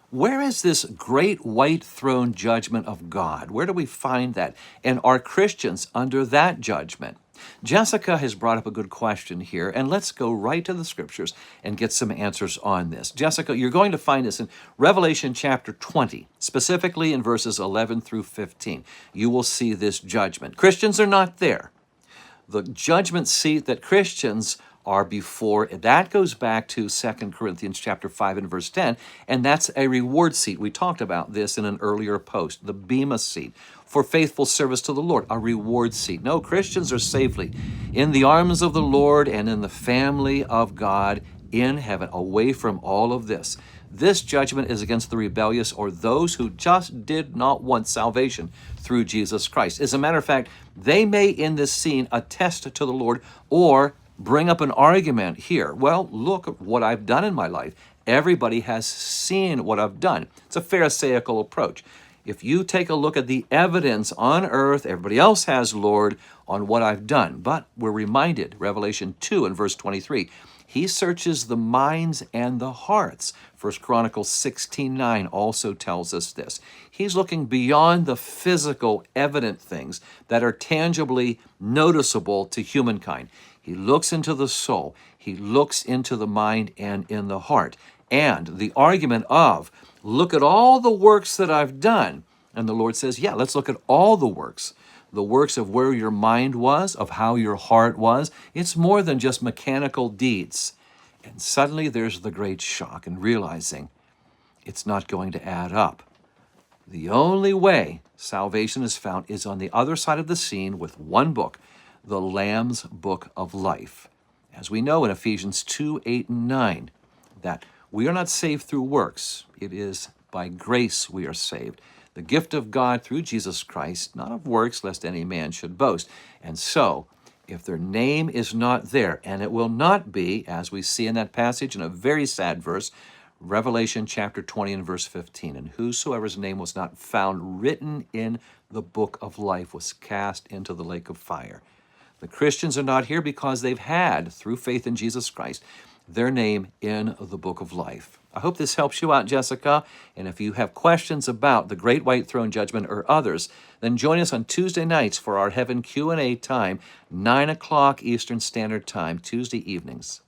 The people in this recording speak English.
Where is this great white throne judgment of God? Where do we find that? And are Christians under that judgment? Jessica has brought up a good question here, and let's go right to the scriptures and get some answers on this. Jessica, you're going to find this in Revelation chapter 20, specifically in verses 11 through 15. You will see this judgment. Christians are not there. The judgment seat that Christians are before, that goes back to 2 Corinthians chapter 5 and verse 10, and that's a reward seat. We talked about this in an earlier post, the Bema seat, for faithful service to the Lord, a reward seat. No, Christians are safely in the arms of the Lord and in the family of God in heaven, away from all of this. This judgment is against the rebellious or those who just did not want salvation through Jesus Christ. As a matter of fact, they may in this scene attest to the Lord or bring up an argument here. Well, look at what I've done in my life. Everybody has seen what I've done. It's a Pharisaical approach. If you take a look at the evidence on earth, everybody else has, Lord, on what I've done. But we're reminded, Revelation 2 and verse 23, he searches the minds and the hearts. 1 Chronicles 16:9 also tells us this. He's looking beyond the physical, evident things that are tangibly noticeable to humankind. He looks into the soul. He looks into the mind and in the heart. And the argument of, look at all the works that I've done. And the Lord says, yeah, let's look at all the works of where your mind was, of how your heart was. It's more than just mechanical deeds. And suddenly there's the great shock in realizing it's not going to add up. The only way salvation is found is on the other side of the scene with one book, the Lamb's Book of Life. As we know in Ephesians 2, 8, and 9, that we are not saved through works. It is by grace we are saved. The gift of God through Jesus Christ, not of works, lest any man should boast. And so, if their name is not there, and it will not be, as we see in that passage in a very sad verse, Revelation chapter 20 and verse 15, and whosoever's name was not found written in the book of life was cast into the lake of fire. The Christians are not here because they've had, through faith in Jesus Christ, their name in the book of life. I hope this helps you out, Jessica. And if you have questions about the Great White Throne Judgment or others, then join us on Tuesday nights for our Heaven Q&A time, 9 o'clock Eastern Standard Time, Tuesday evenings.